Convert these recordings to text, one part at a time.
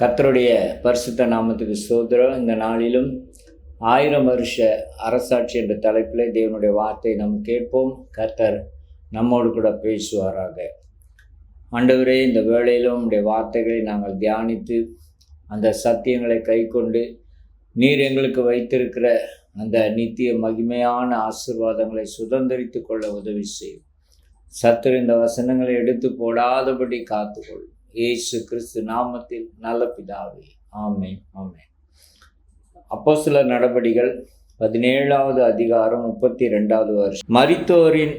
கர்த்தருடைய பரிசுத்த நாமத்துக்கு ஸ்தோத்திரம். இந்த நாளிலும் 1000 வருஷ அரசாட்சி என்ற தலைப்பில் தேவனுடைய வார்த்தை நாம் கேட்போம். கர்த்தர் நம்மோடு கூட பேசுவாராக. ஆண்டவரே, இந்த வேளையிலும் உடைய வார்த்தைகளை நாங்கள் தியானித்து அந்த சத்தியங்களை கைக்கொண்டு நீர் எங்களுக்கு வைத்திருக்கிற அந்த நித்திய மகிமையான ஆசீர்வாதங்களை சுதந்திரித்து கொள்ள உதவி செய்யும். சத்துரு இந்த வசனங்களை எடுத்து போடாதபடி காத்துக்கொள். இயேசு கிறிஸ்து நாமத்தில் நல்ல பிதாவே, ஆமென், ஆமென். அப்போஸ்தலர் நடபடிகள் 17வது அதிகாரம் 32வது வருஷம். மரித்தோரின்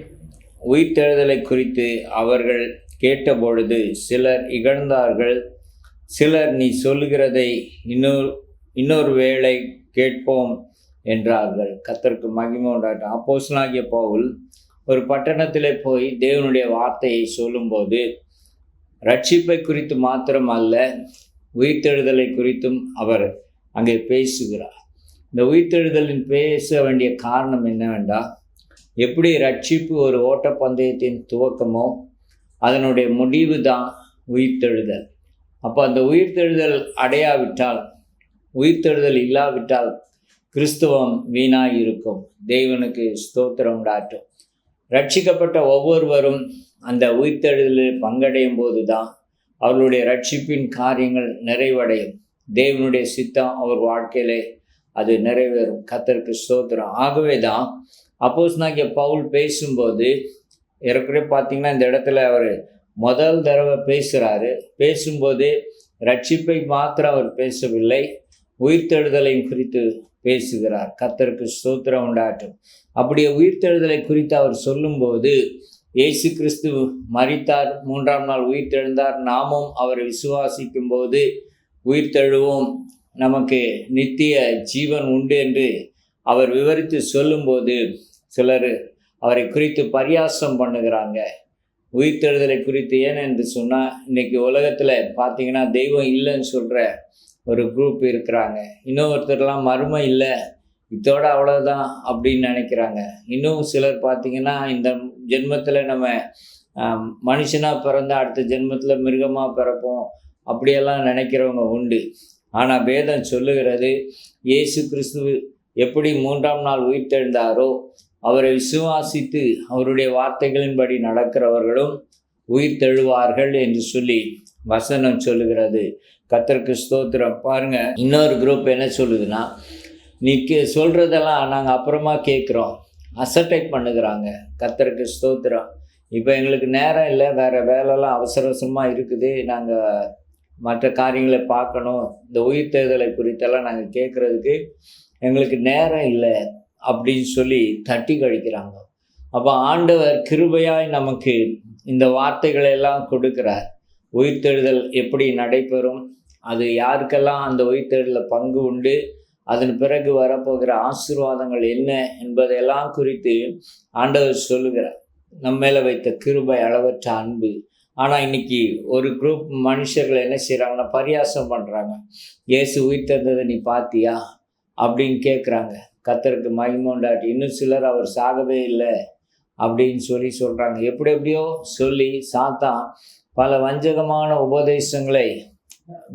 உயிர்த்தெழுதலை குறித்து அவர்கள் கேட்டபொழுது சிலர் இகழ்ந்தார்கள், சிலர் நீ சொல்லுகிறதை இன்னொரு வேளை கேட்போம் என்றார்கள். கர்த்தருக்கு மகிமை உண்டாகட்டும். அப்போஸ்தலனாகிய பவுல் ஒரு பட்டணத்திலே போய் தேவனுடைய வார்த்தையை சொல்லும்போது ரட்சிப்பை குறித்து மாத்திரம் அல்ல, உயிர்த்தெழுதலை குறித்தும் அவர் அங்கே பேசுகிறார். இந்த உயிர்த்தெழுதலின் பேச வேண்டிய காரணம் என்னவென்றால், எப்படி ரட்சிப்பு ஒரு ஓட்டப்பந்தயத்தின் துவக்கமோ அதனுடைய முடிவு தான் உயிர்த்தெழுதல். அப்போ அந்த உயிர்த்தெழுதல் அடையாவிட்டால், உயிர்த்தெழுதல் இல்லாவிட்டால் கிறிஸ்துவம் வீணாய் இருக்கும். தேவனுக்கு ஸ்தோத்திரம் உண்டாட்டும். ரட்சிக்கப்பட்ட ஒவ்வொருவரும் அந்த உயிர்த்தெழுதலில் பங்கடையும் போது தான் அவர்களுடைய ரட்சிப்பின் காரியங்கள் நிறைவடையும். தேவனுடைய சித்தம் அவர் வாழ்க்கையிலே அது நிறைவேறும். கர்த்தருக்கு ஸ்தோத்திரம். ஆகவே தான் அப்போஸ்தலனாகிய பவுல் பேசும்போது ஏற்கனவே பார்த்தீங்கன்னா இந்த இடத்துல அவர் முதல் தடவை பேசுகிறாரு. பேசும்போது ரட்சிப்பை மாத்திரம் அவர் பேசவில்லை, உயிர்த்தெழுதலையும் குறித்து பேசுகிறார். கர்த்தருக்கு ஸ்தோத்திரம் உண்டாட்டும். அப்படியே உயிர்த்தெழுதலை குறித்து அவர் சொல்லும்போது, இயேசு கிறிஸ்து மரித்தார், 3ஆம் நாள் உயிர்த்தெழுந்தார், நாமும் அவரை விசுவாசிக்கும் போது உயிர்த்தெழுவோம், நமக்கு நித்திய ஜீவன் உண்டு என்று அவர் விவரித்து சொல்லும்போது சிலர் அவரை குறித்து பரியாசம் பண்ணுகிறாங்க. உயிர்த்தெழுதலை குறித்து ஏன் என்று சொன்னால், இன்றைக்கி உலகத்தில் பார்த்தீங்கன்னா தெய்வம் இல்லைன்னு சொல்கிற ஒரு குரூப் இருக்கிறாங்க. இன்னொருத்தர்லாம் மர்மம் இல்லை, இதோட அவ்வளோதான் அப்படின்னு நினைக்கிறாங்க. இன்னும் சிலர் பார்த்திங்கன்னா இந்த ஜென்மத்தில் நம்ம மனுஷனாக பிறந்த அடுத்த ஜென்மத்தில் மிருகமாக பிறப்போம் அப்படியெல்லாம் நினைக்கிறவங்க உண்டு. ஆனால் வேதம் சொல்லுகிறது, இயேசு கிறிஸ்து எப்படி 3ஆம் நாள் உயிர்த்தெழுந்தாரோ அவரை விசுவாசித்து அவருடைய வார்த்தைகளின்படி நடக்கிறவர்களும் உயிர்த்தெழுவார்கள் என்று சொல்லி வசனம் சொல்லுகிறது. கர்த்தருக்கு ஸ்தோத்திரம். பாருங்கள், இன்னொரு குரூப் என்ன சொல்லுதுன்னா, நீ சொல்கிறதெல்லாம் நாங்கள் அப்புறமா கேட்குறோம், அசட்டைட் பண்ணுகிறாங்க. கர்த்தருக்கு ஸ்தோத்திரம். இப்போ எங்களுக்கு நேரம் இல்லை, வேறு வேலைலாம் அவசர அவசரமாக இருக்குது, நாங்கள் மற்ற காரியங்களை பார்க்கணும், இந்த உயிர்த்தெழுதலை குறித்தெல்லாம் நாங்கள் கேட்குறதுக்கு எங்களுக்கு நேரம் இல்லை அப்படின்னு சொல்லி தட்டி கழிக்கிறாங்க. அப்போ ஆண்டவர் கிருபையாய் நமக்கு இந்த வார்த்தைகளை எல்லாம் கொடுக்கிறார். உயிர்த்தெழுதல் எப்படி நடைபெறும், அது யாருக்கெல்லாம் அந்த உயிர்த்தெழுதலில் பங்கு உண்டு, அதன் பிறகு வரப்போகிற ஆசீர்வாதங்கள் என்ன என்பதையெல்லாம் குறித்து ஆண்டவர் சொல்லுகிறார். நம்ம மேலே வைத்த கிருபை, அளவற்ற அன்பு. ஆனால் இன்றைக்கி ஒரு குரூப் மனுஷர்கள் என்ன செய்கிறாங்கன்னா பரியாசம் பண்ணுறாங்க. இயேசு உயிர்த்தெழுந்ததை நீ பார்த்தியா அப்படின்னு கேட்குறாங்க. கர்த்தருக்கு மகிமை உண்டாட்டி. இன்னும் சிலர் அவர் சாகவே இல்லை அப்படின்னு சொல்கிறாங்க. எப்படியோ சொல்லி சாத்தான் பல வஞ்சகமான உபதேசங்களை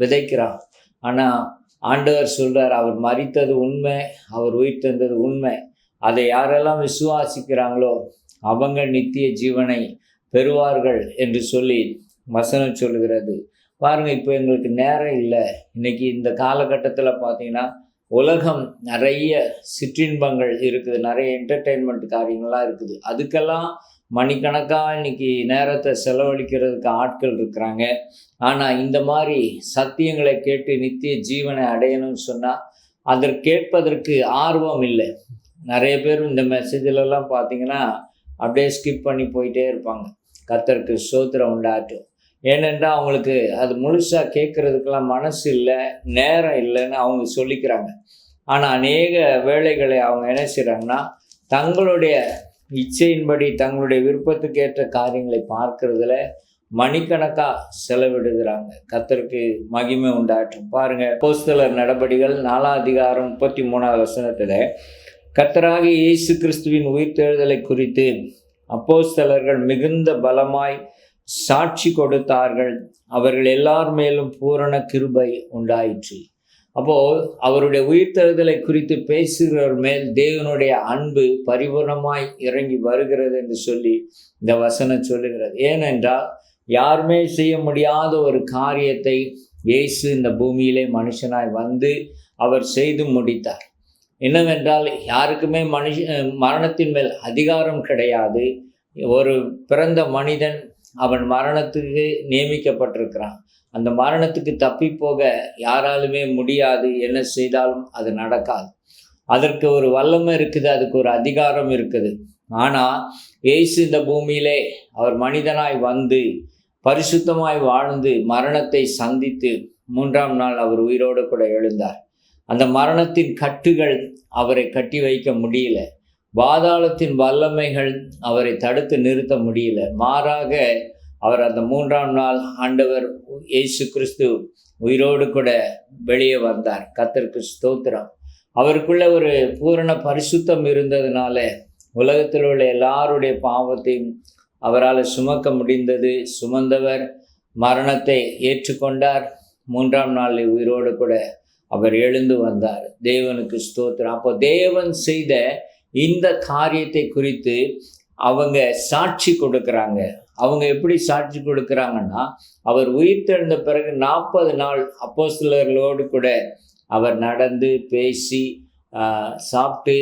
விதைக்கிறான். ஆனால் ஆண்டவர் சொல்கிறார், அவர் மரித்தது உண்மை, அவர் உயிர்த்தெழுந்தது உண்மை. அதை யாரெல்லாம் விசுவாசிக்கிறாங்களோ அவங்க நித்திய ஜீவனை பெறுவார்கள் என்று சொல்லி வசனம் சொல்லுகிறது. பாருங்கள், இப்போ எங்களுக்கு நேரம் இல்லை. இன்றைக்கி இந்த காலகட்டத்தில் பார்த்தீங்கன்னா உலகம் நிறைய சிற்றின்பங்கள் இருக்குது, நிறைய என்டர்டெயின்மெண்ட் காரியங்கள்லாம் இருக்குது. அதுக்கெல்லாம் மணிக்கணக்காக இன்றைக்கி நேரத்தை செலவழிக்கிறதுக்கு ஆட்கள் இருக்கிறாங்க. ஆனால் இந்த மாதிரி சத்தியங்களை கேட்டு நித்திய ஜீவனை அடையணும்னு சொன்னால் அதற்கு கேட்பதற்கு ஆர்வம் இல்லை. நிறைய பேர் இந்த மெசேஜிலெல்லாம் பார்த்தீங்கன்னா அப்படியே ஸ்கிப் பண்ணி போயிட்டே இருப்பாங்க. கர்த்தருக்கு ஸ்தோத்திரம் உண்டாட்டும். ஏனென்றால் அவங்களுக்கு அது முழுசாக கேட்குறதுக்கெல்லாம் மனசு இல்லை, நேரம் இல்லைன்னு அவங்க சொல்லிக்கிறாங்க. ஆனால் அநேக வேளைகளை அவங்க என்ன செய்கிறாங்கன்னா தங்களுடைய இச்சையின்படி தங்களுடைய விருப்பத்துக்கு ஏற்ற காரியங்களை பார்க்கறதுல மணிக்கணக்காக செலவிடுகிறாங்க. கர்த்தருக்கு மகிமை உண்டாட்டும். பாருங்கள், அப்போஸ்தலர் நடபடிகள் 4ஆம் அதிகாரம் 33வது வசனத்தில் கர்த்தராகிய இயேசு கிறிஸ்துவின் உயிர்த்தெழுதலை குறித்து அப்போஸ்தலர்கள் மிகுந்த பலமாய் சாட்சி கொடுத்தார்கள். அவர்கள் எல்லார் மேலும் பூரண கிருபை உண்டாயிற்று. அப்போ அவருடைய உயிர்த்தெழுதலை குறித்து பேசுகிறவர் மேல் தேவனுடைய அன்பு பரிபூர்ணமாய் இறங்கி வருகிறது என்று சொல்லி இந்த வசனம் சொல்லுகிறது. ஏனென்றால் யாருமே செய்ய முடியாத ஒரு காரியத்தை இயேசு இந்த பூமியிலே மனுஷனாய் வந்து அவர் செய்து முடித்தார். என்னவென்றால் யாருக்குமே மரணத்தின் மேல் அதிகாரம் கிடையாது. ஒரு பிறந்த மனிதன் அவன் மரணத்துக்கு நியமிக்கப்பட்டிருக்கிறான். அந்த மரணத்துக்கு தப்பி போக யாராலுமே முடியாது. என்ன செய்தாலும் அது நடக்காது. அதற்கு ஒரு வல்லமை இருக்குது, அதுக்கு ஒரு அதிகாரம் இருக்குது. ஆனால் இயேசு இந்த பூமியிலே அவர் மனிதனாய் வந்து பரிசுத்தமாய் வாழ்ந்து மரணத்தை சந்தித்து 3ஆம் நாள் அவர் உயிரோடு கூட எழுந்தார். அந்த மரணத்தின் கட்டுகள் அவரை கட்டி வைக்க முடியல. பாதாளத்தின் வல்லமைகள் அவரை தடுத்து நிறுத்த முடியல. மாறாக அவர் அந்த 3ஆம் நாள் ஆண்டவர் இயேசு கிறிஸ்து உயிரோடு கூட வெளியே வந்தார். கர்த்தருக்கு ஸ்தோத்திரம். அவருக்குள்ள ஒரு பூரண பரிசுத்தம் இருந்ததுனால உலகத்தில் உள்ள எல்லாருடைய பாவத்தையும் அவரால் சுமக்க முடிந்தது. சுமந்தவர் மரணத்தை ஏற்றுக்கொண்டார். 3ஆம் நாளில் உயிரோடு கூட அவர் எழுந்து வந்தார். தேவனுக்கு ஸ்தோத்திரம். அப்போ தேவன் செய்த இந்த காரியத்தை குறித்து அவங்க சாட்சி கொடுக்குறாங்க. அவங்க எப்படி சாட்சி கொடுக்குறாங்கன்னா, அவர் உயிர்த்தெழுந்த பிறகு 40 நாள் அப்போஸ்தலர்களோடு கூட அவர் நடந்து பேசி சாப்பிட்டு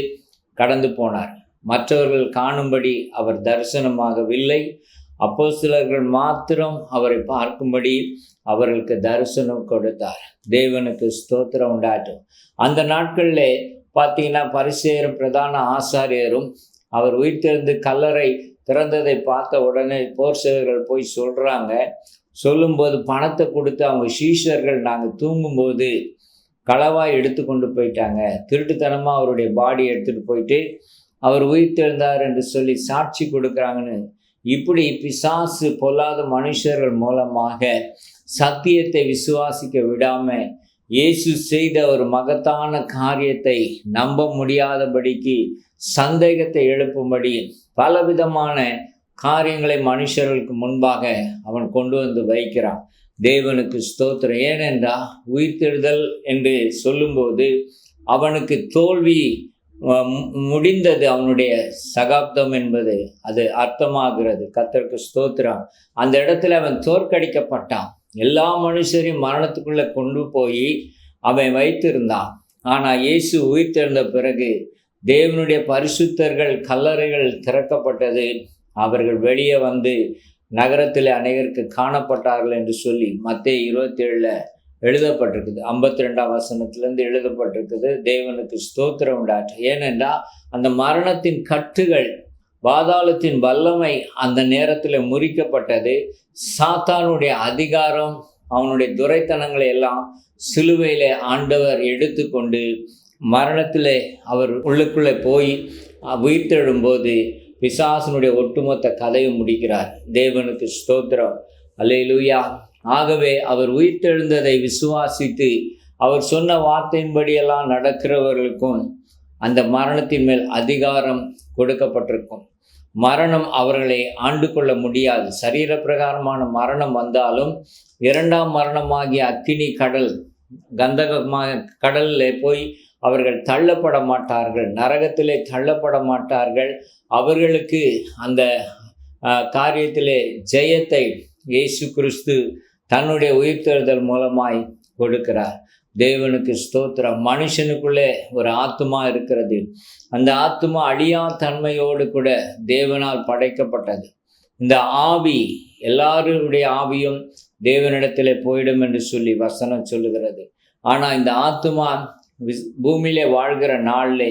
கடந்து போனார். மற்றவர்கள் காணும்படி அவர் தரிசனமாகவில்லை. அப்போஸ்தலர்கள் மாத்திரம் அவரை பார்க்கும்படி அவர்களுக்கு தரிசனம் கொடுத்தார். தேவனுக்கு ஸ்தோத்திரம் உண்டாட்டும். அந்த நாட்களில் பார்த்தீங்கன்னா பரிசேயரும் பிரதான ஆசாரியரும் அவர் உயிர்த்தெழுந்து கல்லறை திறந்ததை பார்த்த உடனே போர் சேவர்கள் போய் சொல்கிறாங்க. சொல்லும்போது பணத்தை கொடுத்து அவங்க சீஷர்கள் நாங்கள் தூங்கும்போது களவாய் எடுத்து கொண்டு போயிட்டாங்க, திருட்டுத்தனமாக அவருடைய பாடி எடுத்துகிட்டு போயிட்டு அவர் உயிர்த்தெழுந்தார் என்று சொல்லி சாட்சி கொடுக்குறாங்கன்னு இப்படி பிசாசு பொல்லாத மனுஷர்கள் மூலமாக சத்தியத்தை விசுவாசிக்க விடாமல் இயேசு செய்த ஒரு மகத்தான காரியத்தை நம்ப முடியாதபடிக்கு சந்தேகத்தை எழுப்பும்படி பலவிதமான காரியங்களை மனுஷர்களுக்கு முன்பாக அவன் கொண்டு வந்து வைக்கிறான். தேவனுக்கு ஸ்தோத்திரம். ஏனென்றால் உயிர்த்தெழுதல் என்று சொல்லும்போது அவனுக்கு தோல்வி முடிந்தது, அவனுடைய சகாப்தம் என்பது அது அர்த்தமாகிறது. கர்த்தருக்கு ஸ்தோத்திரம். அந்த இடத்துல அவன் தோற்கடிக்கப்பட்டான். எல்லா மனுஷரையும் மரணத்துக்குள்ளே கொண்டு போய் அவன் வைத்திருந்தான். ஆனால் இயேசு உயிர்த்தெழுந்த பிறகு தேவனுடைய பரிசுத்தர்கள் கல்லறைகள் திறக்கப்பட்டது. அவர்கள் வெளியே வந்து நகரத்தில் அநேகருக்கு காணப்பட்டார்கள் என்று சொல்லி மத்தேயு 27 எழுதப்பட்டிருக்குது. 52ஆம் வசனத்திலேருந்து எழுதப்பட்டிருக்குது. தேவனுக்கு ஸ்தோத்திரம் உண்டாற்று. ஏனென்றால் அந்த மரணத்தின் கட்டுகள், பாதாளத்தின் வல்லமை அந்த நேரத்தில் முறிக்கப்பட்டது. சாத்தானுடைய அதிகாரம், அவனுடைய துரைத்தனங்களை எல்லாம் சிலுவையிலே ஆண்டவர் எடுத்துக்கொண்டு மரணத்தில் அவர் உள்ளுக்குள்ளே போய் உயிர்த்தெழும்போது பிசாசனுடைய ஒட்டுமொத்த கதையை முடிக்கிறார். தேவனுக்கு ஸ்தோத்திரம். அல்லேலூயா. ஆகவே அவர் உயிர்த்தெழுந்ததை விசுவாசித்து அவர் சொன்ன வார்த்தையின்படியெல்லாம் நடக்கிறவர்களுக்கும் அந்த மரணத்தின் மேல் அதிகாரம் கொடுக்கப்பட்டிருக்கும். மரணம் அவர்களை ஆண்டு கொள்ள முடியாது. சரீர பிரகாரமான மரணம் வந்தாலும் 2ஆம் மரணமாகிய அக்கினி கடல், கந்தகமாக கடலில் போய் அவர்கள் தள்ளப்பட மாட்டார்கள், நரகத்திலே தள்ளப்பட மாட்டார்கள். அவர்களுக்கு அந்த காரியத்திலே ஜெயத்தை இயேசு கிறிஸ்து தன்னுடைய உயிர்த்தெழுதல் மூலமாய் கொடுக்கிறார். தேவனுக்கு ஸ்தோத்திரம். மனுஷனுக்குள்ளே ஒரு ஆத்துமா இருக்கிறது. அந்த ஆத்துமா அழியா தன்மையோடு கூட தேவனால் படைக்கப்பட்டது. இந்த ஆவி, எல்லாருடைய ஆவியும் தேவனிடத்திலே போயிடும் என்று சொல்லி வசனம் சொல்லுகிறது. ஆனால் இந்த ஆத்துமா பூமியிலே வாழ்கிற நாளிலே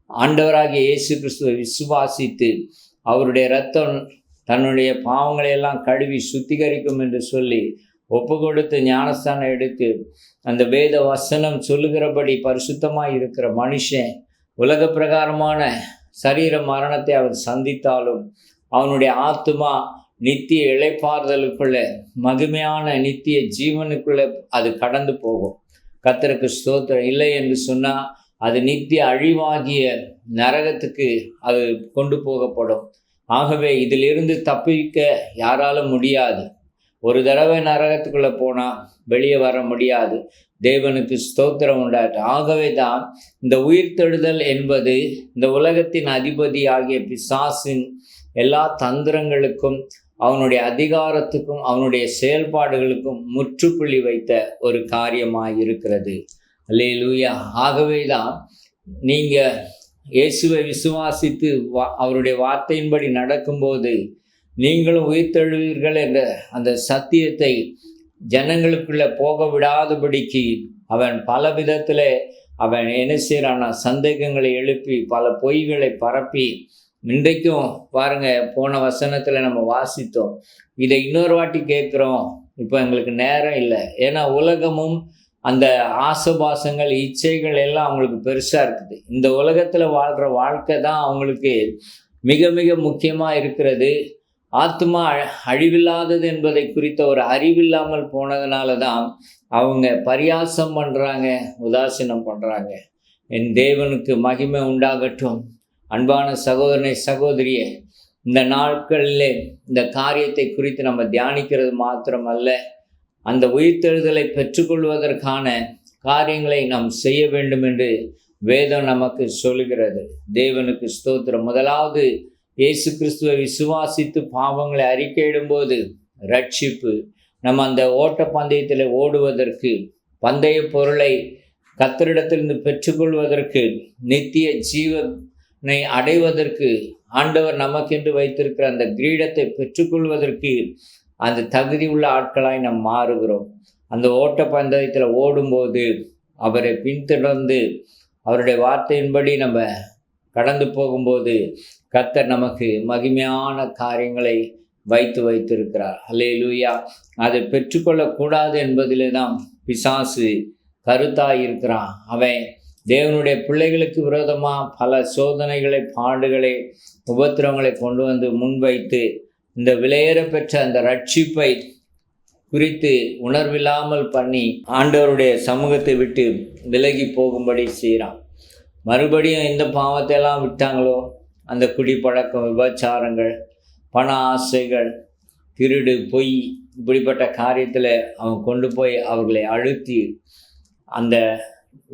ஆண்டவராகிய இயேசு கிறிஸ்துவை விசுவாசித்து அவருடைய இரத்தம் தன்னுடைய பாவங்களை எல்லாம் கழுவி சுத்திகரிக்கும் என்று சொல்லி ஒப்பு கொடுத்து ஞானஸ்தானம் எடுத்து அந்த வேத வசனம் சொல்லுகிறபடி பரிசுத்தமாக இருக்கிற மனுஷன் உலக பிரகாரமான சரீர மரணத்தை அவன் சந்தித்தாலும் அவனுடைய ஆத்துமா நித்திய இளைப்பாறுதலுக்குள்ள, மகிமையான நித்திய ஜீவனுக்குள்ள அது கடந்து போகும். கர்த்தருக்கு ஸ்தோத்திரம். இல்லை என்று சொன்னால் அது நித்திய அழிவாகிய நரகத்துக்கு அது கொண்டு போகப்படும். ஆகவே இதிலிருந்து தப்பிக்க யாராலும் முடியாது. ஒரு தடவை நரகத்துக்குள்ளே போனால் வெளியே வர முடியாது. தேவனுக்கு ஸ்தோத்திரம் உண்டாட்டு. ஆகவே தான் இந்த உயிர்த்தெழுதல் என்பது இந்த உலகத்தின் அதிபதி ஆகிய பிசாசின் எல்லா தந்திரங்களுக்கும், அவனுடைய அதிகாரத்துக்கும், அவனுடைய செயல்பாடுகளுக்கும் முற்றுப்புள்ளி வைத்த ஒரு காரியமாக இருக்கிறது. அல்லேலூயா. ஆகவே தான் நீங்கள் இயேசுவை விசுவாசித்து அவருடைய வார்த்தையின்படி நடக்கும்போது நீங்களும் உயிர்த்தெழுவீர்கள் என்ற அந்த சத்தியத்தை ஜனங்களுக்குள்ளே போக விடாதபடிக்கு அவன் பல விதத்தில் அவன் என்ன செய்கிறான்னா, சந்தேகங்களை எழுப்பி பல பொய்களை பரப்பி, இன்றைக்கும் பாருங்கள், போன வசனத்தில் நம்ம வாசித்தோம். இதை இன்னொரு வாட்டி கேட்குறோம். இப்போ எங்களுக்கு நேரம் இல்லை. ஏன்னா உலகமும் அந்த ஆசபாசங்கள், இச்சைகள் எல்லாம் அவங்களுக்கு பெருசாக இருக்குது. இந்த உலகத்தில் வாழ்கிற வாழ்க்கை தான் அவங்களுக்கு மிக மிக முக்கியமாக இருக்கிறது. ஆத்மா அழிவில்லாதது என்பதை குறித்த ஒரு அறிவில்லாமல் போனதுனால தான் அவங்க பரியாசம் பண்ணுறாங்க, உதாசீனம் பண்ணுறாங்க. என் தேவனுக்கு மகிமை உண்டாகட்டும். அன்பான சகோதரனை, சகோதரியே, இந்த நாட்களிலே இந்த காரியத்தை குறித்து நம்ம தியானிக்கிறது மாத்திரமல்ல, அந்த உயிர்த்தெழுதலை பெற்றுக்கொள்வதற்கான காரியங்களை நாம் செய்ய வேண்டும் என்று வேதம் நமக்கு சொல்லுகிறது. தேவனுக்கு ஸ்தோத்திரம். முதலாவது இயேசு கிறிஸ்துவை விசுவாசித்து பாவங்களை அறிக்கையிடும்போது ரட்சிப்பு. நம்ம அந்த ஓட்ட பந்தயத்தில் ஓடுவதற்கு, பந்தய பொருளை கர்த்தரிடத்திலிருந்து பெற்றுக்கொள்வதற்கு, நித்திய ஜீவனை அடைவதற்கு, ஆண்டவர் நமக்கென்று வைத்திருக்கிற அந்த கிரீடத்தை பெற்றுக்கொள்வதற்கு அந்த தகுதி உள்ள ஆட்களாய் நாம் மாறுகிறோம். அந்த ஓட்ட பந்தயத்தில் ஓடும்போது அவரை பின்தொடர்ந்து அவருடைய வார்த்தையின்படி நம்ம கடந்து போகும்போது கர்த்தர் நமக்கு மகிமையான காரியங்களை வைத்திருக்கிறார். அல்லேலூயா. அதை பெற்றுக்கொள்ளக்கூடாது என்பதிலே தான் பிசாசு கருத்தாய் இருக்கிறான். அவன் தேவனுடைய பிள்ளைகளுக்கு விரோதமாக பல சோதனைகளை, பாடுகளை, உபத்திரவங்களை கொண்டு வந்து முன்வைத்து இந்த விலையேற பெற்ற அந்த ரட்சிப்பை குறித்து உணர்வில்லாமல் பண்ணி ஆண்டவருடைய சமூகத்தை விட்டு விலகி போகும்படி செய்கிறான். மறுபடியும் எந்த பாவத்தை எல்லாம் விட்டாங்களோ, அந்த குடிப்பழக்கம், விபச்சாரங்கள், பண ஆசைகள், திருடு, பொய், இப்படிப்பட்ட காரியத்தில் அவன் கொண்டு போய் அவர்களை அழுத்தி அந்த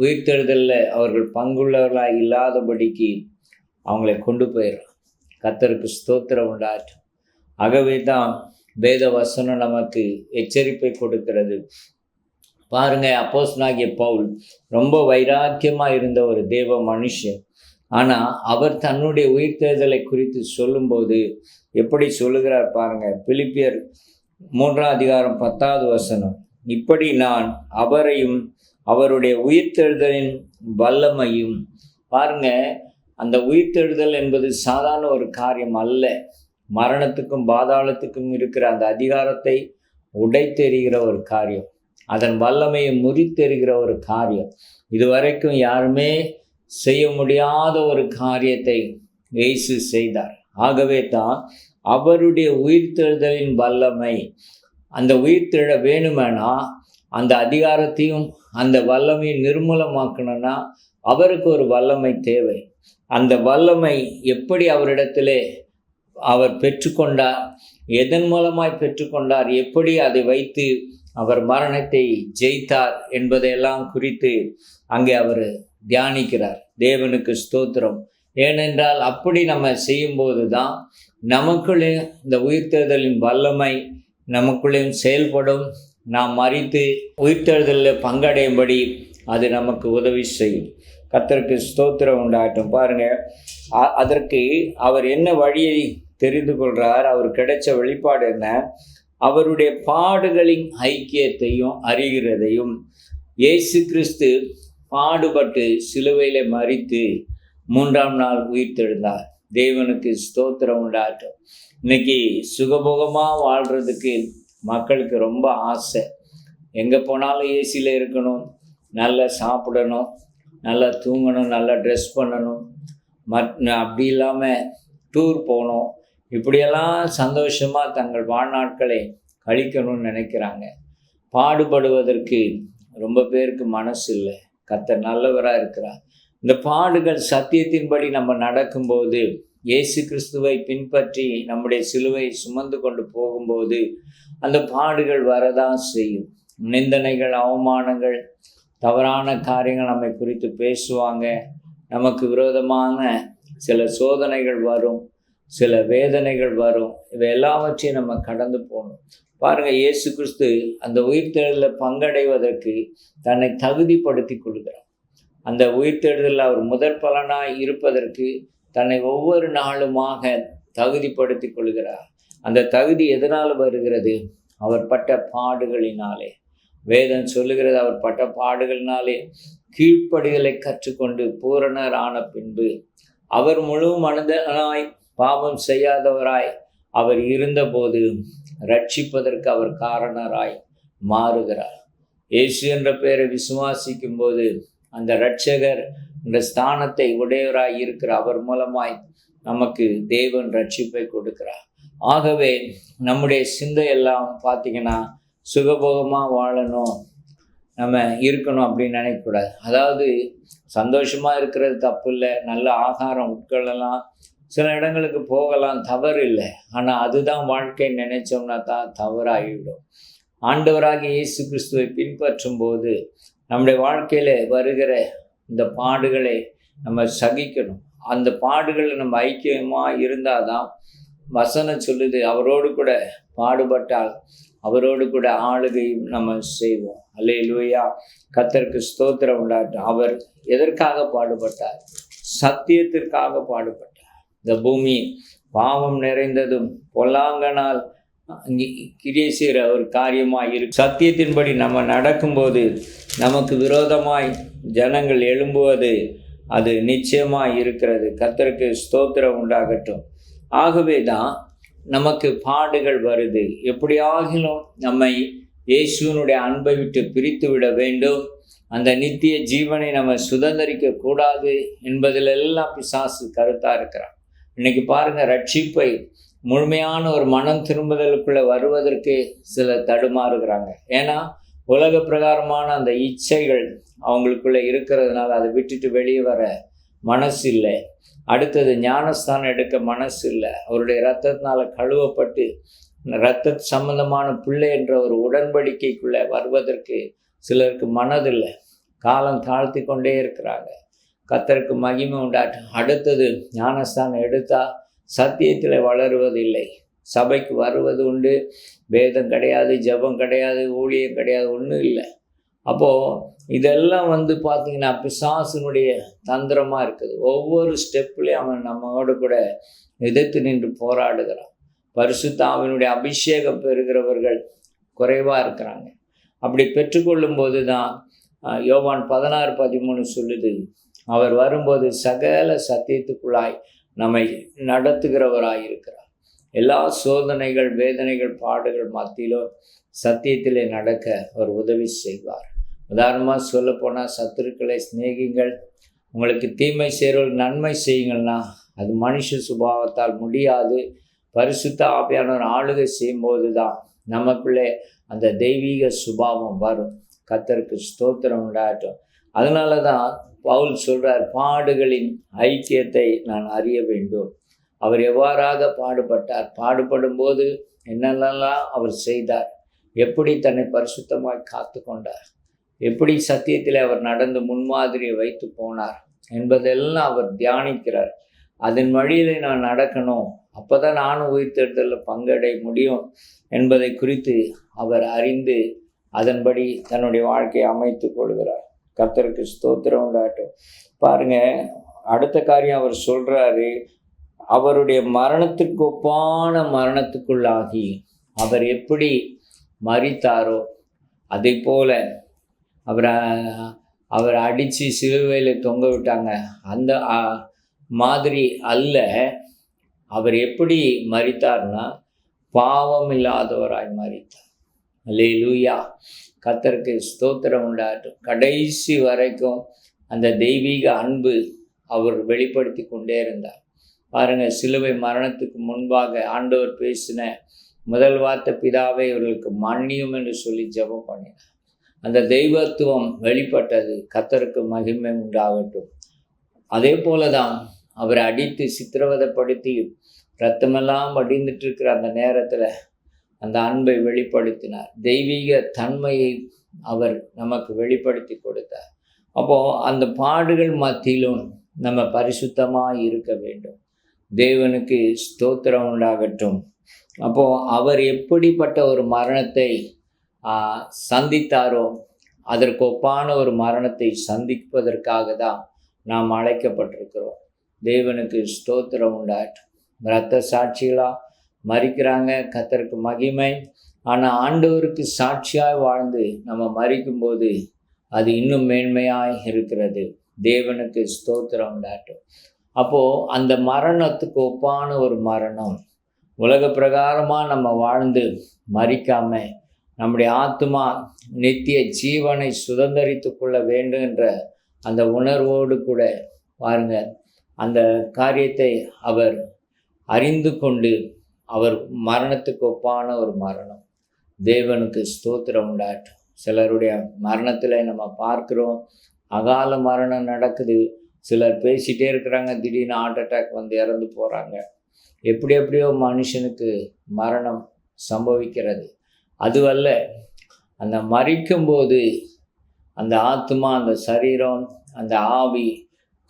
உயிர்த்தெழுதலில் அவர்கள் பங்குள்ளவர்களாக இல்லாதபடிக்கு அவங்களை கொண்டு போயிடுறான். கர்த்தருக்கு ஸ்தோத்திரம் உண்டாற்றும். ஆகவே தான் வேத வசனம் நமக்கு எச்சரிப்பை கொடுக்கிறது. பாருங்கள், அப்போஸ்தலனாகிய பவுல் ரொம்ப வைராக்கியமாக இருந்த ஒரு தேவ மனுஷன். ஆனால் அவர் தன்னுடைய உயிர்த்தெழுதலை குறித்து சொல்லும்போது எப்படி சொல்லுகிறார் பாருங்கள். பிலிப்பியர் 3:10 இப்படி நான் அவரையும் அவருடைய உயிர்த்தெழுதலின் வல்லமையும். பாருங்கள், அந்த உயிர்த்தெழுதல் என்பது சாதாரண ஒரு காரியம் அல்ல. மரணத்துக்கும் பாதாளத்துக்கும் இருக்கிற அந்த அதிகாரத்தை உடைத்தெறிகிற ஒரு காரியம், அதன் வல்லமையை முறித்தெறிகிற ஒரு காரியம். இதுவரைக்கும் யாருமே செய்ய முடியாத ஒரு காரியத்தை இயேசு செய்தார். ஆகவே தான் அவருடைய உயிர்த்தெழுதலின் வல்லமை, அந்த உயிர்த்தெழ வேணுமெனா அந்த அதிகாரத்தையும் அந்த வல்லமையை நிர்மூலமாக்கணும்னா அவருக்கு ஒரு வல்லமை தேவை. அந்த வல்லமை எப்படி அவரிடத்திலே அவர் பெற்றுக்கொண்டார், எதன் மூலமாய் பெற்றுக்கொண்டார், எப்படி அதை வைத்து அவர் மரணத்தை ஜெயித்தார் என்பதையெல்லாம் குறித்து அங்கே அவர் தியானிக்கிறார். தேவனுக்கு ஸ்தோத்திரம். ஏனென்றால் அப்படி நம்ம செய்யும்போது தான் நமக்குள்ளே இந்த உயிர்த்தெழுதலின் வல்லமை நமக்குள்ளேயும் செயல்படும். நாம் மரித்து உயிர்த்தெழுதலில் பங்கடையும்படி அது நமக்கு உதவி செய்யும். கர்த்தருக்கு ஸ்தோத்திரம் உண்டாகட்டும். பாருங்கள், அதற்கு அவர் என்ன வழியை தெரிந்து கொள்கிறார், அவர் கிடைச்ச வெளிப்பாடு என்ன, அவருடைய பாடுகளின் ஐக்கியத்தையும் அறிகிறதையும். இயேசு கிறிஸ்து பாடுபட்டு சிலுவையில் மரித்து 3ஆம் நாள் உயிர்த்தெழுந்தார். தேவனுக்கு ஸ்தோத்திரம் உண்டாகட்டும். இன்னைக்கு சுகபோகமாக வாழ்கிறதுக்கு மக்களுக்கு ரொம்ப ஆசை. எங்கே போனாலும் ஏசியில் இருக்கணும், நல்லா சாப்பிடணும், நல்லா தூங்கணும், நல்லா ட்ரெஸ் பண்ணணும், அப்படி இல்லாமல் டூர் போகணும், இப்படியெல்லாம் சந்தோஷமாக தங்கள் வாழ்நாட்களை கழிக்கணும்னு நினைக்கிறாங்க. பாடுபடுவதற்கு ரொம்ப பேருக்கு மனசு இல்லை. கர்த்தர் நல்லவராக இருக்கிறார். இந்த பாடுகள் சத்தியத்தின்படி நம்ம நடக்கும்போது இயேசு கிறிஸ்துவை பின்பற்றி நம்முடைய சிலுவை சுமந்து கொண்டு போகும்போது அந்த பாடுகள் வரதான் செய்யும். நிந்தனைகள், அவமானங்கள், தவறான காரியங்கள் நம்மை குறித்து பேசுவாங்க. நமக்கு விரோதமான சில சோதனைகள் வரும், சில வேதனைகள் வரும். இவை எல்லாவற்றையும் நம்ம கடந்து போகணும். பாருங்கள், இயேசு கிறிஸ்து அந்த உயிர்த்தெழுதலில் பங்கடைவதற்கு தன்னை தகுதிப்படுத்தி கொள்கிறார். அந்த உயிர்த்தெழுதலில் அவர் முதற் பலனாய் இருப்பதற்கு தன்னை ஒவ்வொரு நாளுமாக தகுதிப்படுத்தி கொள்கிறார். அந்த தகுதி எதனால் வருகிறது? அவர் பட்ட பாடுகளினாலே. வேதம் சொல்லுகிறது, அவர் பட்ட பாடுகளினாலே கீழ்ப்படிதலை கற்றுக்கொண்டு பூரணர் ஆன பின்பு அவர் முழு மனிதனாய் பாவம் செய்யாதவராய் அவர் இருந்தபோது ரட்சிப்பதற்கு அவர் காரணராய் மாறுகிறார். இயேசு என்ற பெயரை விசுவாசிக்கும் போது அந்த இரட்சகர் என்ற ஸ்தானத்தை உடையவராய் இருக்கிற அவர் மூலமாய் நமக்கு தேவன் ரட்சிப்பை கொடுக்கிறார். ஆகவே நம்முடைய சிந்தையெல்லாம் பார்த்திங்கன்னா சுகபோகமாக வாழணும், நம்ம இருக்கணும் அப்படின்னு நினைக்கக்கூடாது. அதாவது சந்தோஷமாக இருக்கிறது தப்பு இல்லை, நல்ல ஆகாரம் உட்கொள்ளலாம், சில இடங்களுக்கு போகலாம், தவறு இல்லை. ஆனால் அதுதான் வாழ்க்கை நினைச்சோம்னா தான் தவறாகிவிடும். ஆண்டவராகிய இயேசு கிறிஸ்துவை பின்பற்றும் போது நம்முடைய வாழ்க்கையில் வருகிற இந்த பாடுகளை நம்ம சகிக்கணும். அந்த பாடுகளில் நம்ம ஐக்கியமாக இருந்தால் தான் வசனம் சொல்லுது, அவரோடு கூட பாடுபட்டால் அவரோடு கூட ஆளுகையும் நம்ம செய்வோம். அல்லேலூயா, கர்த்தருக்கு ஸ்தோத்திரம் உண்டாகட்டும். அவர் எதற்காக பாடுபட்டார்? சத்தியத்திற்காக பாடுபட்டார். இந்த பூமி பாவம் நிறைந்ததும் பொல்லாங்கனால் கிரியை செய்கிற ஒரு காரியமாக இருக்கு. சத்தியத்தின்படி நம்ம நடக்கும்போது நமக்கு விரோதமாய் ஜனங்கள் எழும்புவது அது நிச்சயமாக இருக்கிறது. கர்த்தருக்கு ஸ்தோத்திரம் உண்டாகட்டும். ஆகவே தான் நமக்கு பாடுகள் வருது. எப்படியாகிலும் நம்மை இயேசுவினுடைய அன்பை விட்டு பிரித்து விட வேண்டும், அந்த நித்திய ஜீவனை நம்ம சுதந்திரிக்க கூடாது என்பதிலெல்லாம் பிசாசு கருத்தாக இருக்கிறான். இன்னைக்கு பாருங்கள், ரட்சிப்பை முழுமையான ஒரு மனம் திரும்புதலுக்குள்ளே வருவதற்கு சிலர் தடுமாறுகிறாங்க. ஏன்னா உலக பிரகாரமான அந்த இச்சைகள் அவங்களுக்குள்ளே இருக்கிறதுனால அதை விட்டுட்டு வெளியே வர மனசு இல்லை. அடுத்தது ஞானஸ்தானம் எடுக்க மனசு இல்லை. அவருடைய இரத்தத்தினால் கழுவப்பட்டு இரத்த சம்பந்தமான பிள்ளை என்ற ஒரு உடன்படிக்கைக்குள்ளே வருவதற்கு சிலருக்கு மனதில்லை. காலம் தாழ்த்தி கொண்டே இருக்கிறாங்க. கர்த்தருக்கு மகிமை உண்டாட்டும். அடுத்தது ஞானஸ்தானம் எடுத்தால் சத்தியத்தில் வளருவதில்லை. சபைக்கு வருவது உண்டு, வேதம் கிடையாது, ஜெபம் கிடையாது, ஊழியம் கிடையாது, ஒன்றும் இல்லை. அப்போது இதெல்லாம் பார்த்திங்கன்னா பிசாசினுடைய தந்திரமாக இருக்குது. ஒவ்வொரு ஸ்டெப்லேயும் அவன் நம்மோடு கூட எதிர்த்து நின்று போராடுகிறான். பரிசுத்த ஆவியினுடைய அபிஷேகம் பெறுகிறவர்கள் குறைவாக இருக்கிறாங்க. அப்படி பெற்றுக்கொள்ளும்போது தான் யோவான் 16:13 சொல்லுது, அவர் வரும்போது சகல சத்தியத்துக்குள்ளாய் நம்மை நடத்துகிறவராய் இருக்கிறார். எல்லா சோதனைகள், வேதனைகள், பாடுகள் மத்தியிலும் சத்தியத்திலே நடக்க அவர் உதவி செய்வார். உதாரணமாக சொல்லப்போனால், சத்துருக்களை சிநேகிங்கள், உங்களுக்கு தீமை செய்கிறவர்கள் நன்மை செய்யுங்கள்னா அது மனுஷ சுபாவத்தால் முடியாது. பரிசுத்த ஆவியானவர் ஆளுகை செய்யும்போது தான் நமக்குள்ளே அந்த தெய்வீக சுபாவம் வரும். கர்த்தருக்கு ஸ்தோத்திரம் உண்டாகட்டும். அதனால தான் பவுல் சொல்கிறார், பாடுகளின் ஐக்கியத்தை நான் அறிய வேண்டும். அவர் எவ்வாறாக பாடுபட்டார், பாடுபடும் போது என்னென்னலாம் அவர் செய்தார், எப்படி தன்னை பரிசுத்தமாய் காத்து கொண்டார், எப்படி சத்தியத்தில் அவர் நடந்து முன்மாதிரியை வைத்து போனார் என்பதெல்லாம் அவர் தியானிக்கிறார். அதன் வழியில் நான் நடக்கணும், அப்போ தான் நானும் உயிர்த்தெழுதலில் பங்கடைய முடியும் என்பதை குறித்து அவர் அறிந்து அதன்படி தன்னுடைய வாழ்க்கையை அமைத்து கொள்கிறார். கர்த்தருக்கு ஸ்தோத்திரம் உண்டாகட்டும். பாருங்கள், அடுத்த காரியம் அவர் சொல்கிறாரு, அவருடைய மரணத்துக்கு ஒப்பான மரணத்துக்குள்ளாகி அவர் எப்படி மரித்தாரோ அதே போல் அவரை அடித்து சிலுவையில் தொங்க விட்டாங்க, அந்த மாதிரி அல்ல. அவர் எப்படி மரித்தார்னா பாவம் இல்லாதவராய் மரித்தார். அல்லேலூயா, கர்த்தருக்கு ஸ்தோத்திரம் உண்டாகட்டும். கடைசி வரைக்கும் அந்த தெய்வீக அன்பு அவர் வெளிப்படுத்தி கொண்டே இருந்தார். பாருங்கள், சிலுவை மரணத்துக்கு முன்பாக ஆண்டவர் பேசின முதல் வார்த்தை, பிதாவே இவர்களுக்கு மன்னியும் என்று சொல்லி ஜெபம் பண்ணினார். அந்த தெய்வத்துவம் வெளிப்பட்டது. கர்த்தருக்கு மகிமை உண்டாகட்டும். அதே போல தான் அவரை அடித்து சித்திரவதைப்படுத்தி ரத்தமெல்லாம் வடிந்துட்டு இருக்கிற அந்த நேரத்தில் அந்த அன்பை வெளிப்படுத்தினார். தெய்வீக தன்மையை அவர் நமக்கு வெளிப்படுத்தி கொடுத்தார். அப்போது அந்த பாடுகள் மத்தியிலும் நம்ம பரிசுத்தமாக இருக்க வேண்டும். தேவனுக்கு ஸ்தோத்திரம் உண்டாகட்டும். அப்போது அவர் எப்படிப்பட்ட ஒரு மரணத்தை சந்தித்தாரோ அதற்கு ஒப்பான ஒரு மரணத்தை சந்திப்பதற்காக தான் நாம் அழைக்கப்பட்டிருக்கிறோம். தேவனுக்கு ஸ்தோத்திரம் உண்டாகட்டும். இரத்த சாட்சிகளாக மரிக்கிறாங்க, கர்த்தருக்கு மகிமை. ஆனால் ஆண்டவருக்கு சாட்சியாய் வாழ்ந்து நம்ம மரிக்கும்போது அது இன்னும் மேன்மையாய் இருக்கிறது. தேவனுக்கு ஸ்தோத்திரம் உண்டாகட்டும். அப்போது அந்த மரணத்துக்கு ஒப்பான ஒரு மரணம், உலக பிரகாரமாக நம்ம வாழ்ந்து மரிக்காமல் நம்முடைய ஆத்மா நித்திய ஜீவனை சுதந்திரித்து கொள்ள வேண்டும் என்ற அந்த உணர்வோடு கூட பாருங்க, அந்த காரியத்தை அவர் அறிந்து கொண்டு அவர் மரணத்துக்கு ஒப்பான ஒரு மரணம். தேவனுக்கு ஸ்தோத்திரம் உண்டாகட்டும். சிலருடைய மரணத்தில் நம்ம பார்க்குறோம், அகால மரணம் நடக்குது. சிலர் பேசிகிட்டே இருக்கிறாங்க, திடீர்னு ஹார்ட் அட்டாக் வந்து இறந்து போகிறாங்க. எப்படியோ மனுஷனுக்கு மரணம் சம்பவிக்கிறது. அதுவல்ல, அந்த மரிக்கும்போது அந்த ஆத்மா, அந்த சரீரம், அந்த ஆவி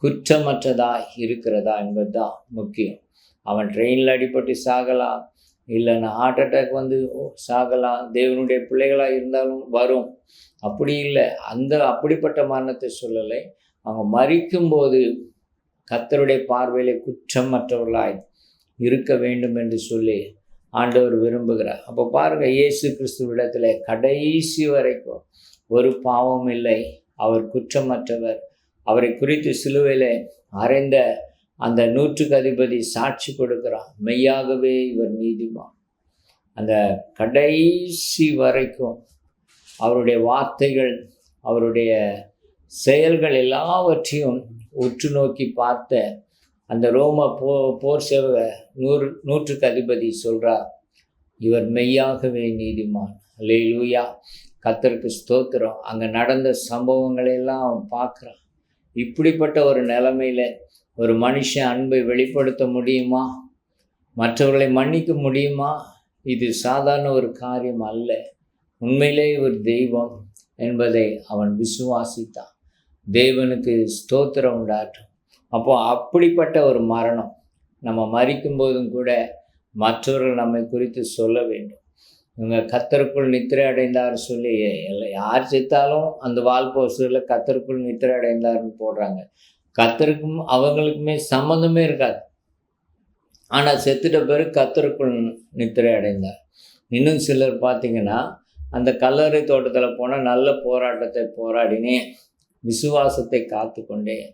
குற்றமற்றதாக இருக்கிறதா என்பது தான் முக்கியம். அவன் ட்ரெயினில் அடிபட்டு சாகலாம், இல்லைன்னா ஹார்ட் அட்டாக் வந்து சாகலாம். தேவனுடைய பிள்ளைகளாக இருந்தாலும் வரும். அப்படி இல்லை, அப்படிப்பட்ட மரணத்தை சொல்லலை. அவங்க மரிக்கும்போது கர்த்தருடைய பார்வையில் குற்றமற்றவர்களாய் இருக்க வேண்டும் என்று சொல்லி ஆண்டவர் விரும்புகிறார். அப்போ பாருங்கள், இயேசு கிறிஸ்துவிடத்தில் கடைசி வரைக்கும் ஒரு பாவம் இல்லை. அவர் குற்றமற்றவர். அவரை குறித்து சிலுவையில் அறைந்த அந்த 100க்கு அதிபதி சாட்சி கொடுக்கிறான், மெய்யாகவே இவர் நீதிமான். அந்த கடைசி வரைக்கும் அவருடைய வார்த்தைகள், அவருடைய செயல்கள் எல்லாவற்றையும் உற்று நோக்கி பார்த்த அந்த ரோம போர் சேவக 100க்கு அதிபதி சொல்கிறார், இவர் மெய்யாகவே நீதிமான். அல்லேலூயா, கர்த்தருக்கு ஸ்தோத்திரம். அங்கே நடந்த சம்பவங்களெல்லாம் அவன் பார்க்குறான். இப்படிப்பட்ட ஒரு நிலைமையில் ஒரு மனுஷன் அன்பை வெளிப்படுத்த முடியுமா? மற்றவர்களை மன்னிக்க முடியுமா? இது சாதாரண ஒரு காரியம் அல்ல. உண்மையிலே ஒரு தெய்வம் என்பதை அவன் விசுவாசித்தான். தேவனுக்கு ஸ்தோத்திரம் உண்டாட்டும். அப்போது அப்படிப்பட்ட ஒரு மரணம் நம்ம மரிக்கும்போதும் கூட மற்றவர்கள் நம்மை குறித்து சொல்ல வேண்டும். இவங்க கர்த்தருக்குள் நித்திரை அடைந்தார் சொல்லி யார் செத்தாலும் அந்த வால்போஸ்டரில் கர்த்தருக்குள் நித்திரை அடைந்தார்னு போடுறாங்க. கர்த்தருக்கும் அவங்களுக்குமே சம்மந்தமே இருக்காது. ஆனால் செத்துட்ட பிறகு கர்த்தருக்குள் நித்திரை அடைந்தார். இன்னும் சிலர் பார்த்திங்கன்னா, அந்த கல்லறை தோட்டத்தில் போனால் நல்ல போராட்டத்தை போராடினேன், விசுவாசத்தை காத்து கொண்டேன்,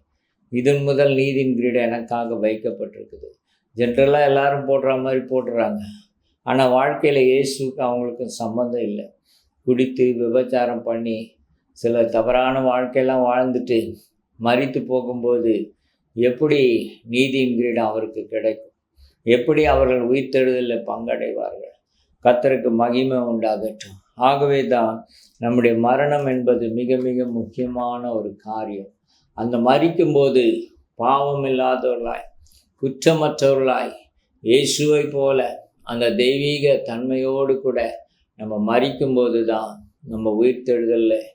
இதன் முதல் நீதியின் கிரீடம் எனக்காக வைக்கப்பட்டிருக்குது. ஜென்ரலாக எல்லாரும் போடுற மாதிரி போட்டுறாங்க. ஆனால் வாழ்க்கையில் இயேசுக்கு அவங்களுக்கு சம்மந்தம் இல்லை. குடித்து விபச்சாரம் பண்ணி சில தவறான வாழ்க்கையெல்லாம் வாழ்ந்துட்டு மரித்து போகும்போது எப்படி நீதியின் கிரீடம் அவருக்கு கிடைக்கும்? எப்படி அவர்கள் உயிர்த்தெழுதலில் பங்கடைவார்கள்? கர்த்தருக்கு மகிமை உண்டாகட்டும். ஆகவே தான் நம்முடைய மரணம் என்பது மிக மிக முக்கியமான ஒரு காரியம். அந்த மரிக்கும்போது பாவம் இல்லாதவர்களாய், குற்றமற்றவர்களாய், இயேசுவை போல அந்த தெய்வீக தன்மையோடு கூட நம்ம மரிக்கும்போது தான் நம்ம உயிர்த்தெழுதலில்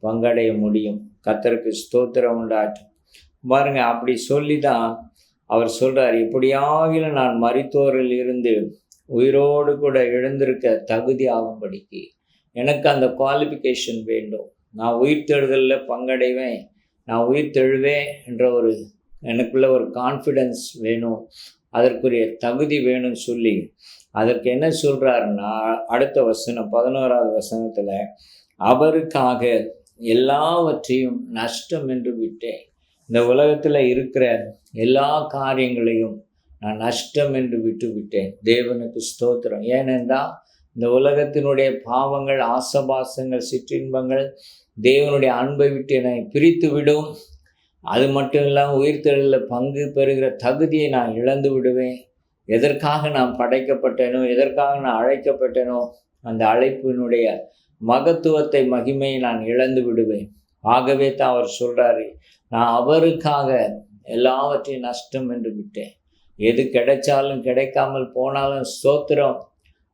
பங்கடைய முடியும். கர்த்தருக்கு ஸ்தோத்திரம் உண்டாட்டும். பாருங்க, அப்படி சொல்லி தான் அவர் சொல்கிறார், இப்படியாகிலும் நான் மரித்தோரில் இருந்து உயிரோடு கூட எழுந்திருக்க தகுதி ஆகும்படிக்கு எனக்கு அந்த குவாலிஃபிகேஷன் வேண்டும். நான் உயிர்த்தெழுதலில் பங்கடைவேன், நான் உயிர்த்தெழுவேன் என்ற ஒரு எனக்குள்ள ஒரு கான்ஃபிடென்ஸ் வேணும், அதற்குரிய தகுதி வேணும்னு சொல்லி அதற்கு என்ன சொல்கிறாருன்னா, அடுத்த வசனம் 11வது வசனத்தில், அவருக்காக எல்லாவற்றையும் நஷ்டம் என்று விட்டேன். இந்த உலகத்தில் இருக்கிற எல்லா காரியங்களையும் நான் நஷ்டம் என்று விட்டு விட்டேன். தேவனுக்கு ஸ்தோத்திரம். ஏனென்றால் இந்த உலகத்தினுடைய பாவங்கள், ஆசபாசங்கள், சிற்றின்பங்கள் தேவனுடைய அன்பை விட்டு என்னை பிரித்து விடும். அது மட்டும் இல்லாமல் உயிர்த்தெழுதலில் பங்கு பெறுகிற தகுதியை நான் இழந்து விடுவேன். எதற்காக நான் படைக்கப்பட்டேனோ, எதற்காக நான் அழைக்கப்பட்டேனோ, அந்த அழைப்பினுடைய மகத்துவத்தை, மகிமையை நான் இழந்து விடுவேன். ஆகவே தான் அவர் சொல்கிறாரு, நான் அவருக்காக எல்லாவற்றையும் நஷ்டம் என்று விட்டேன். எது கிடைச்சாலும் கிடைக்காமல் போனாலும் ஸ்தோத்திரம்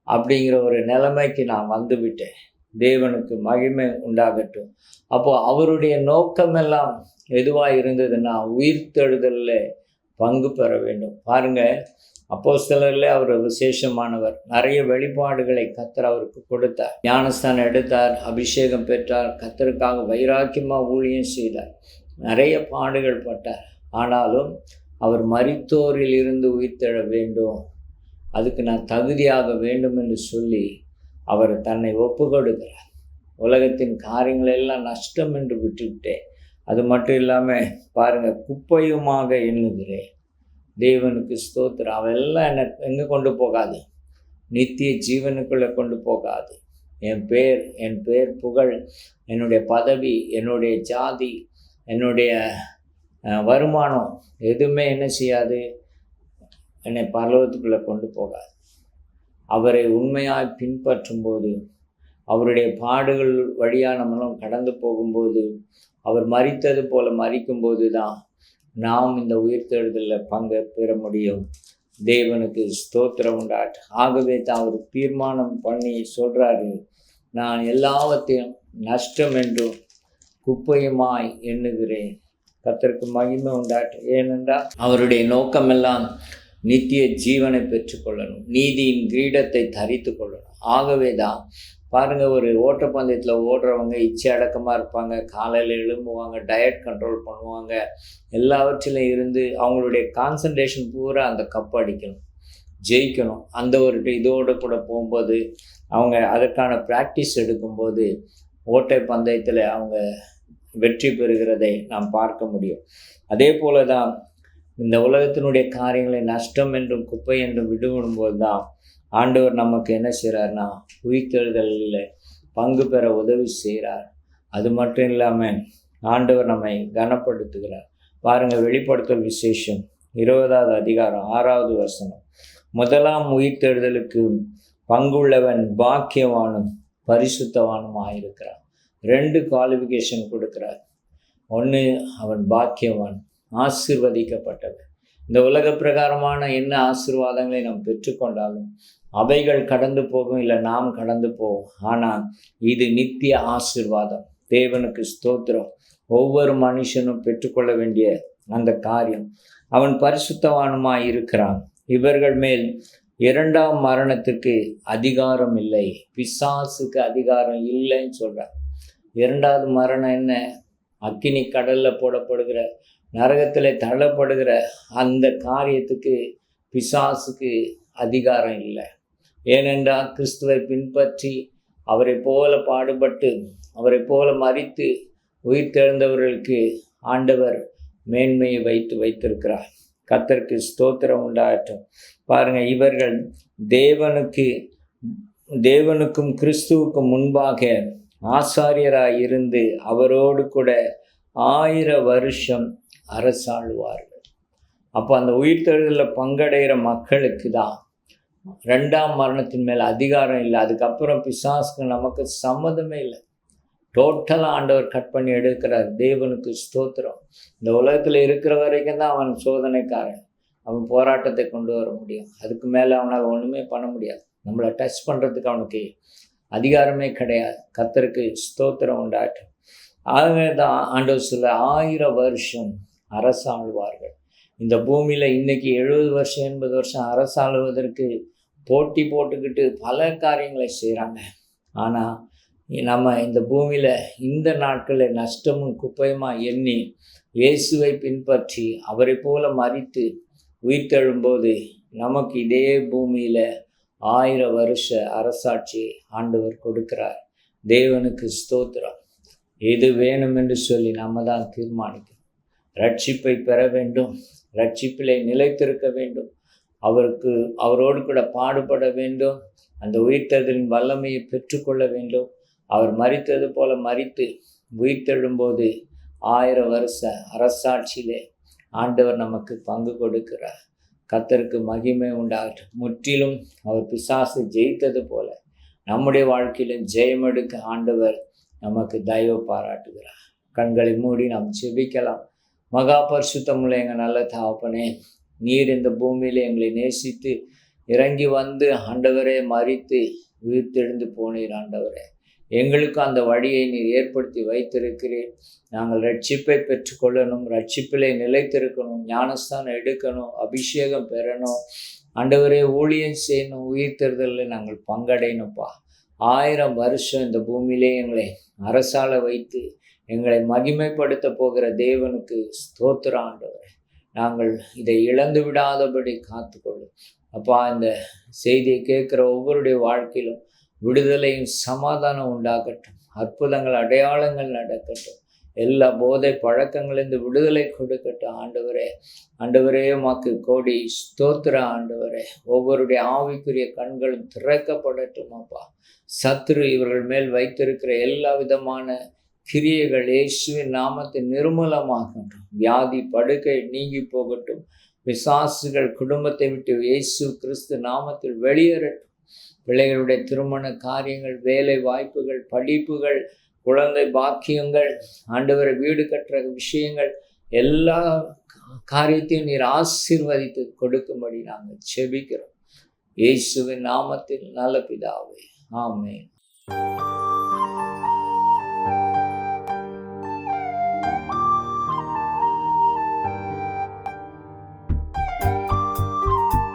அப்படிங்கிற ஒரு நிலைமைக்கு நான் வந்து விட்டேன். தேவனுக்கு மகிமை உண்டாகட்டும். அப்போது அவருடைய நோக்கமெல்லாம் எதுவாக இருந்ததுன்னா உயிர்த்தெழுதலில் பங்கு பெற வேண்டும். பாருங்கள், அப்போஸ்தலரில் அவர் விசேஷமானவர். நிறைய வெளிப்பாடுகளை கர்த்தர் அவருக்கு கொடுத்தார். ஞானஸ்தானம் எடுத்தார், அபிஷேகம் பெற்றார், கர்த்தருக்காக வைராக்கியமாக ஊழியம் செய்தார், நிறைய பாடுகள் பட்டார். ஆனாலும் அவர் மரித்தோரில் இருந்து உயிர்த்தெழ வேண்டும், அதுக்கு நான் தகுதியாக வேண்டும் என்று சொல்லி அவர் தன்னை ஒப்பு கொடுக்கிறார். உலகத்தின் காரியங்களெல்லாம் நஷ்டம் என்று விட்டுவிட்டேன், அது மட்டும் இல்லாமல் பாருங்கள், குப்பையுமாக எண்ணுகிறேன். தேவனுக்கு ஸ்தோத்திரம். அவெல்லாம் என்னை எங்கே கொண்டு போகாது, நித்திய ஜீவனுக்குள்ளே கொண்டு போகாது. என் பேர் புகழ், என்னுடைய பதவி, என்னுடைய ஜாதி, என்னுடைய வருமானம் எதுவுமே என்ன செய்யாது, என்னை பரலோகத்துக்குள்ளே கொண்டு போகாது. அவரை உண்மையாய் பின்பற்றும் போது, அவருடைய பாடுகள் வழியாக நம்மளும் கடந்து போகும்போது, அவர் மரித்தது போல மரிக்கும்போது தான் நாம் இந்த உயிர்த்தெழுதலில் பங்கு பெற முடியும். தேவனுக்கு ஸ்தோத்திரம் உண்டாட்டு. ஆகவே தான் அவர் தீர்மானம் பண்ணி சொல்கிறாரு, நான் எல்லாவற்றையும் நஷ்டம் என்றும் குப்பையுமாய் எண்ணுகிறேன். கர்த்தருக்கு மகிமை உண்டாட்டு. ஏனென்றால் அவருடைய நோக்கமெல்லாம் நித்திய ஜீவனை பெற்றுக்கொள்ளணும், நீதியின் கிரீடத்தை தரித்து கொள்ளணும். ஆகவே தான் பாருங்கள், ஒரு ஓட்டப்பந்தயத்தில் ஓடுறவங்க இச்சை அடக்கமாக இருப்பாங்க, காலையில் எழும்புவாங்க, டயட் கண்ட்ரோல் பண்ணுவாங்க, எல்லாவற்றிலும் இருந்து அவங்களுடைய கான்சன்ட்ரேஷன் பூரா அந்த கப் அடிக்கணும், ஜெயிக்கணும். அந்த ஒரு இதோடு கூட போகும்போது அவங்க அதற்கான ப்ராக்டிஸ் எடுக்கும்போது ஓட்டை பந்தயத்தில் அவங்க வெற்றி பெறுகிறதை நாம் பார்க்க முடியும். அதே போல தான் இந்த உலகத்தினுடைய காரியங்களை நஷ்டம் என்றும் குப்பை என்றும் விடுவிடும்போது தான் ஆண்டவர் நமக்கு என்ன செய்கிறார்னா உயிர்த்தெழுதலில் பங்கு பெற உதவி செய்கிறார். அது மட்டும் இல்லாமல் ஆண்டவர் நம்மை கனப்படுத்துகிறார். பாருங்கள், வெளிப்படுத்தல் விசேஷம் 20வது அதிகாரம் 6வது வசனம். முதலாம் உயிர்த்தெழுதலுக்கு பங்குள்ளவன் பாக்கியவானும் பரிசுத்தவானும் ஆயிருக்கிறான். 2 குவாலிஃபிகேஷன் கொடுக்குறார். ஒன்று, அவன் பாக்கியவான், ஆசீர்வதிக்கப்பட்டவன். இந்த உலக பிரகாரமான என்ன ஆசீர்வாதங்களை நாம் பெற்றுக்கொண்டாலும் அவைகள் கடந்து போகும், இல்லை நாம் கடந்து போவோம். ஆனால் இது நித்திய ஆசீர்வாதம். தேவனுக்கு ஸ்தோத்திரம். ஒவ்வொரு மனுஷனும் பெற்றுக்கொள்ள வேண்டிய அந்த காரியம். அவன் பரிசுத்தவானுமாய் இருக்கிறான். இவர்கள் மேல் 2ஆம் மரணத்துக்கு அதிகாரம் இல்லை, பிசாசுக்கு அதிகாரம் இல்லைன்னு சொல்கிறார். 2வது மரணம் என்ன? அக்கினி கடலில் போடப்படுகிற, நரகத்தில் தள்ளப்படுகிற அந்த காரியத்துக்கு பிசாசுக்கு அதிகாரம் இல்லை. ஏனென்றால் கிறிஸ்துவை பின்பற்றி அவரை போல பாடுபட்டு அவரை போல மரித்து உயிர்த்தெழுந்தவர்களுக்கு ஆண்டவர் மேன்மையை வைத்திருக்கிறார். கர்த்தருக்கு ஸ்தோத்திரம் உண்டாகட்டும். பாருங்கள், இவர்கள் தேவனுக்கும் கிறிஸ்துவுக்கும் முன்பாக ஆசாரியராய் இருந்து அவரோடு கூட 1000 வருஷம் அரசாளுவார்கள். அப்போ அந்த உயிர்த்தெழுதலில் பங்கடைகிற மக்களுக்கு தான் 2ஆம் மரணத்தின் மேல் அதிகாரம் இல்லை. அதுக்கப்புறம் பிசாசுக்கு நமக்கு சம்மதமே இல்லை. டோட்டலாக ஆண்டவர் கட் பண்ணி எடுக்கிறார். தேவனுக்கு ஸ்தோத்திரம். இந்த உலகத்தில் இருக்கிற வரைக்கும் தான் அவன் சோதனைக்காரன், அவன் போராட்டத்தை கொண்டு வர முடியும். அதுக்கு மேலே அவனால் ஒன்றுமே பண்ண முடியாது. நம்மளை டச் பண்ணுறதுக்கு அவனுக்கு அதிகாரமே கிடையாது. கர்த்தருக்கு ஸ்தோத்திரம் உண்டாட்டும். ஆகவே தான் ஆண்டவர் சொல்ல 1000 வருஷம் அரசாளுவார்கள். இந்த பூமியில் இன்றைக்கி 70 வருஷம் 80 வருஷம் அரசாளுவதற்கு போட்டி போட்டுக்கிட்டு பல காரியங்களை செய்கிறாங்க. ஆனால் நம்ம இந்த பூமியில் இந்த நாட்களில் நஷ்டமும் குப்பையுமாக எண்ணி இயேசுவை பின்பற்றி அவரை போல மரித்து உயிர்த்தெழும்போது நமக்கு இதே பூமியில் 1000 வருஷ அரசாட்சியை ஆண்டவர் கொடுக்கிறார். தேவனுக்கு ஸ்தோத்திரம். எது வேணும் என்று சொல்லி நம்ம தான் தீர்மானிக்கணும். ரட்சிப்பை பெற வேண்டும், ரட்சிப்பிலே நிலைத்திருக்க வேண்டும், அவரோடு கூட பாடுபட வேண்டும், அந்த உயிர்த்தெழுதலின் வல்லமையை பெற்றுக்கொள்ள வேண்டும். அவர் மரித்தது போல மரித்து உயிர்த்தெழும்போது 1000 வருஷ அரசாட்சியிலே ஆண்டவர் நமக்கு பங்கு கொடுக்கிறார். கர்த்தருக்கு மகிமை உண்டாகட்டும். முற்றிலும் அவர் பிசாசு ஜெயித்தது போல நம்முடைய வாழ்க்கையிலும் ஜெயமெடுக்க ஆண்டவர் நமக்கு தயவு பாராட்டுகிறார். கண்களை மூடி நாம் ஜெபிக்கலாம். மகா பரிசுத்தமுள்ள எங்கள் நல்ல தகப்பனே, நீர் இந்த பூமியில் எங்களை நேசித்து இறங்கி வந்து ஆண்டவரே மரித்து உயிர்த்தெழுந்து போனீர். ஆண்டவரே, எங்களுக்கு அந்த வழியை நீர் ஏற்படுத்தி வைத்திருக்கிறீர். நாங்கள் ரட்சிப்பை பெற்றுக்கொள்ளணும், ரட்சிப்பிலே நிலைத்திருக்கணும், ஞானஸ்தானம் எடுக்கணும், அபிஷேகம் பெறணும், ஆண்டவரே ஊழியம் செய்யணும், உயிர்த்தெழுதலில் நாங்கள் பங்கடையணும்ப்பா. 1000 வருஷம் இந்த பூமியிலே எங்களை அரசாள வைத்து எங்களை மகிமைப்படுத்த போகிற தேவனுக்கு ஸ்தோத்திரம் ஆண்டவரே. நாங்கள் இதை இழந்து விடாதபடி காத்துக்கொள்ளும் அப்பா. இந்த செய்தியை கேட்குற ஒவ்வொருடைய வாழ்க்கையிலும் விடுதலையும் சமாதானம் உண்டாகட்டும், அற்புதங்கள் அடையாளங்கள் நடக்கட்டும், எல்லா போதை பழக்கங்களிலிருந்து விடுதலை கொடுக்கட்டும் ஆண்டவரே. ஆண்டவரே உமக்கு கோடி ஸ்தோத்திரம் ஆண்டவரே. ஒவ்வொருடைய ஆவிக்குரிய கண்களும் திறக்கப்படட்டும் அப்பா. சத்துரு இவர்கள் மேல் வைத்திருக்கிற எல்லா விதமான கிரியைகள் இயேசுவின் நாமத்தில் நிர்மூலமாகட்டும். வியாதி படுக்கை நீங்கி போகட்டும். பிசாசுகள் குடும்பத்தை விட்டு இயேசு கிறிஸ்து நாமத்தில் வெளியேறட்டும். பிள்ளைகளுடைய திருமண காரியங்கள், வேலை வாய்ப்புகள், படிப்புகள், குழந்தை பாக்கியங்கள், ஆண்டவரை வீடு கட்டுற விஷயங்கள், எல்லா காரியத்தையும் நீர் ஆசீர்வதித்து கொடுக்கும்படி நாங்கள் செபிக்கிறோம். இயேசுவின் நாமத்தில் நல்ல பிதாவே, ஆமென்.